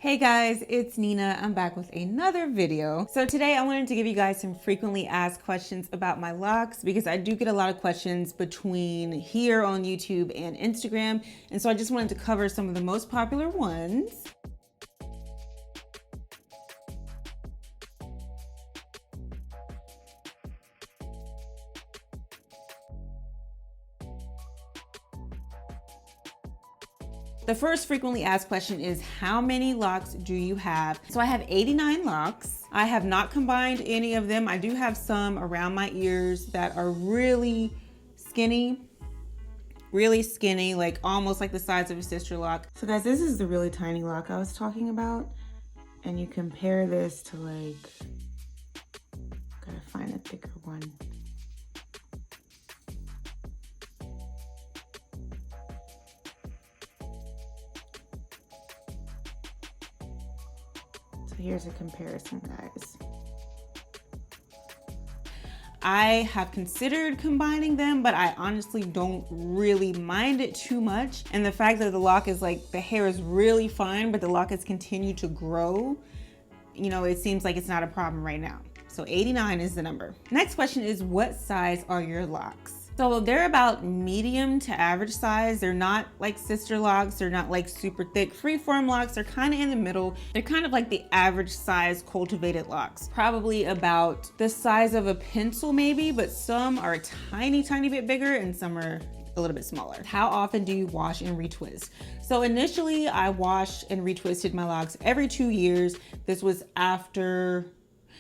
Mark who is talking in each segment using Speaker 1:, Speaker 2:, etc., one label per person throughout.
Speaker 1: Hey guys, it's Nina. I'm back with another video. So today I wanted to give you guys some frequently asked questions about my locks because I do get a lot of questions between here on YouTube and Instagram. And so I just wanted to cover some of the most popular ones. The first frequently asked question is, how many locks do you have? So I have 89 locks. I have not combined any of them. I do have some around my ears that are really skinny, like almost like the size of a sister lock. So guys, this is the really tiny lock I was talking about. And you compare this to gotta find a thicker one. Here's a comparison, guys. I have considered combining them, but I honestly don't really mind it too much. And the fact that the lock is the hair is really fine, but the lock has continued to grow, it seems like it's not a problem right now. So 89 is the number. Next question is, what size are your locks? So they're about medium to average size. They're not like sister locks. They're not like super thick freeform locks. They're kind of in the middle. They're kind of like the average size cultivated locks. Probably about the size of a pencil maybe, but some are a tiny bit bigger and some are a little bit smaller. How often do you wash and retwist? So initially I washed and retwisted my locks every 2 years. This was after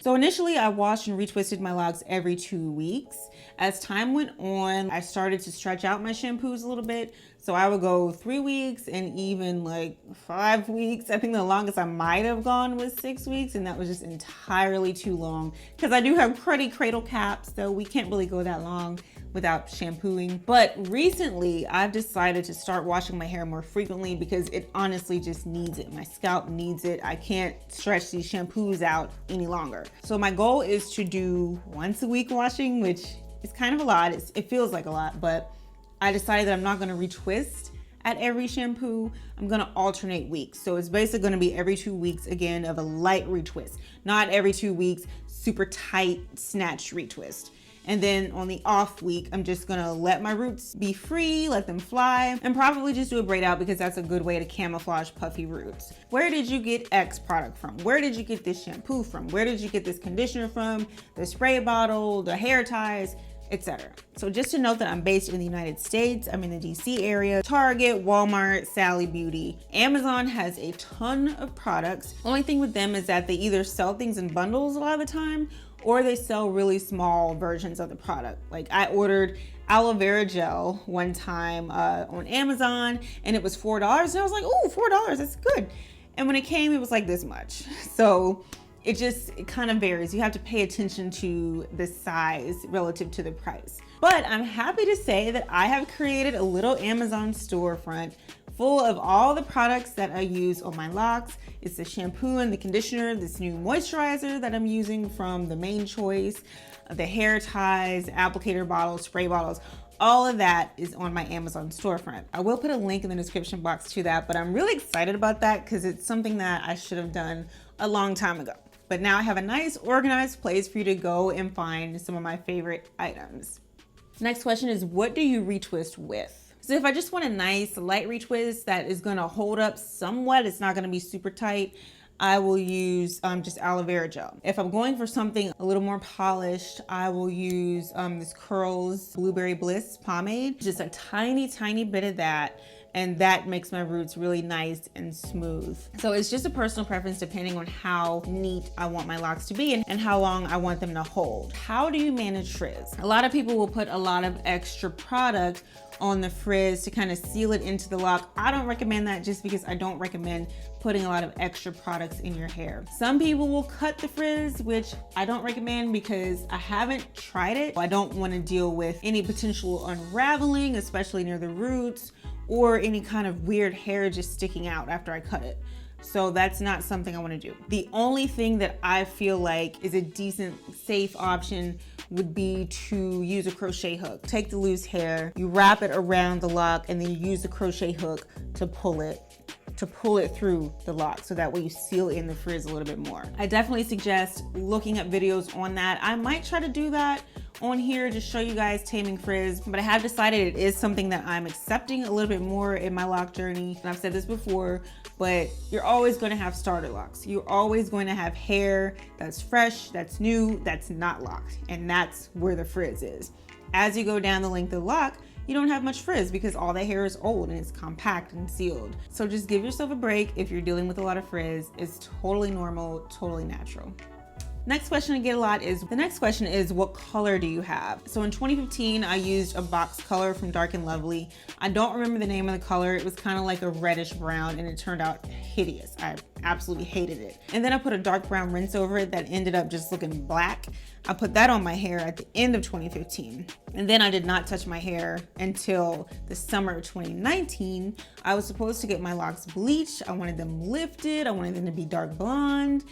Speaker 1: So initially I washed and retwisted my locks every 2 weeks. As time went on, I started to stretch out my shampoos a little bit. So I would go 3 weeks and even 5 weeks. I think the longest I might have gone was 6 weeks, and that was just entirely too long because I do have cruddy cradle caps, so we can't really go that long without shampooing. But recently I've decided to start washing my hair more frequently because it honestly just needs it. My scalp needs it. I can't stretch these shampoos out any longer. So my goal is to do once a week washing, which is kind of a lot. It feels like a lot, but I decided that I'm not gonna retwist at every shampoo. I'm gonna alternate weeks. So it's basically gonna be every 2 weeks again of a light retwist, not every 2 weeks, super tight snatch retwist. And then on the off week, I'm just gonna let my roots be free, let them fly, and probably just do a braid out because that's a good way to camouflage puffy roots. Where did you get X product from? Where did you get this shampoo from? Where did you get this conditioner from? The spray bottle, the hair ties, etc. So just to note that I'm based in the United States. I'm in the DC area. Target, Walmart, Sally Beauty. Amazon has a ton of products. Only thing with them is that they either sell things in bundles a lot of the time, or they sell really small versions of the product. Like I ordered aloe vera gel one time on Amazon, and it was $4. And I was like, oh, $4, that's good. And when it came, it was like this much. So it kind of varies. You have to pay attention to the size relative to the price. But I'm happy to say that I have created a little Amazon storefront full of all the products that I use on my locks. It's the shampoo and the conditioner, this new moisturizer that I'm using from the Main Choice, the hair ties, applicator bottles, spray bottles. All of that is on my Amazon storefront. I will put a link in the description box to that, but I'm really excited about that because it's something that I should have done a long time ago. But now I have a nice organized place for you to go and find some of my favorite items. Next question is, what do you retwist with? So if I just want a nice light retwist that is gonna hold up somewhat, it's not gonna be super tight, I will use just aloe vera gel. If I'm going for something a little more polished, I will use this Curls Blueberry Bliss pomade. Just a tiny bit of that, and that makes my roots really nice and smooth. So it's just a personal preference depending on how neat I want my locks to be and how long I want them to hold. How do you manage frizz? A lot of people will put a lot of extra product on the frizz to kind of seal it into the lock. I don't recommend that just because I don't recommend putting a lot of extra products in your hair. Some people will cut the frizz, which I don't recommend because I haven't tried it. I don't want to deal with any potential unraveling, especially near the roots, or any kind of weird hair just sticking out after I cut it. So that's not something I want to do. The only thing that I feel like is a decent, safe option would be to use a crochet hook. Take the loose hair, you wrap it around the lock, and then you use the crochet hook to pull it to pull it through the lock so that way you seal in the frizz a little bit more. I definitely suggest looking at videos on that. I might try to do that on here to show you guys taming frizz, but I have decided it is something that I'm accepting a little bit more in my lock journey. And I've said this before, but you're always going to have starter locks. You're always going to have hair that's fresh, that's new, that's not locked, and that's where the frizz is. As you go down the length of the lock, you don't have much frizz because all the hair is old and it's compact and sealed. So just give yourself a break if you're dealing with a lot of frizz. It's totally normal, totally natural. Next question I get a lot is, what color do you have? So in 2015, I used a box color from Dark and Lovely. I don't remember the name of the color. It was kind of like a reddish brown and it turned out hideous. I absolutely hated it. And then I put a dark brown rinse over it that ended up just looking black. I put that on my hair at the end of 2015. And then I did not touch my hair until the summer of 2019. I was supposed to get my locks bleached. I wanted them lifted. I wanted them to be dark blonde.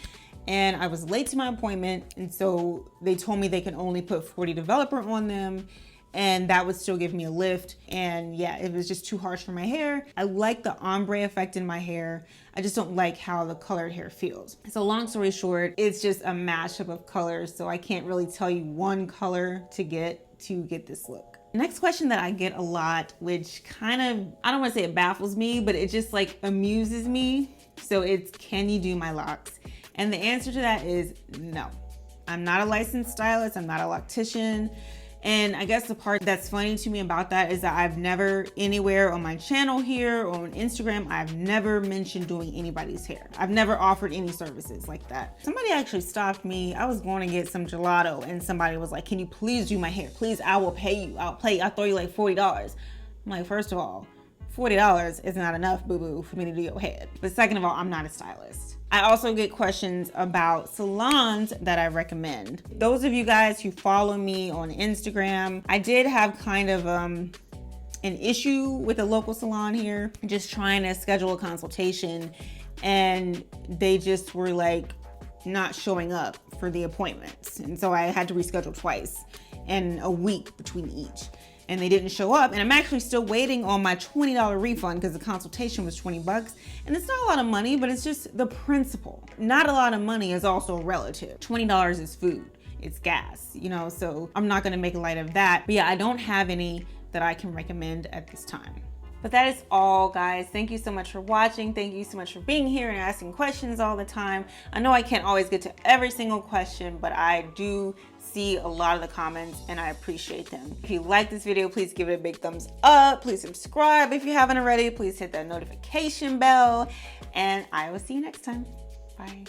Speaker 1: And I was late to my appointment, and so they told me they can only put 40 developer on them, and that would still give me a lift. And yeah, it was just too harsh for my hair. I like the ombre effect in my hair. I just don't like how the colored hair feels. So long story short, it's just a mashup of colors, so I can't really tell you one color to get this look. Next question that I get a lot, which kind of, I don't want to say it baffles me, but it just like amuses me. So it's, can you do my locks? And the answer to that is no. I'm not a licensed stylist. I'm not a loctician. And I guess the part that's funny to me about that is that I've never anywhere on my channel here or on Instagram, I've never mentioned doing anybody's hair. I've never offered any services like that. Somebody actually stopped me. I was going to get some gelato and somebody was like, can you please do my hair? Please, I will pay you. I'll throw you like $40. I'm like, first of all, $40 is not enough, boo-boo, for me to do your head. But second of all, I'm not a stylist. I also get questions about salons that I recommend. Those of you guys who follow me on Instagram, I did have kind of an issue with a local salon here, just trying to schedule a consultation, and they just were like not showing up for the appointments. And so I had to reschedule twice and a week between each. And they didn't show up. And I'm actually still waiting on my $20 refund because the consultation was 20 bucks. And it's not a lot of money, but it's just the principle. Not a lot of money is also relative. $20 is food, it's gas, you know, so I'm not gonna make light of that. But yeah, I don't have any that I can recommend at this time. But that is all, guys. Thank you so much for watching. Thank you so much for being here and asking questions all the time. I know I can't always get to every single question, but I do see a lot of the comments and I appreciate them. If you like this video, please give it a big thumbs up. Please subscribe if you haven't already. Please hit that notification bell, and I will see you next time. Bye.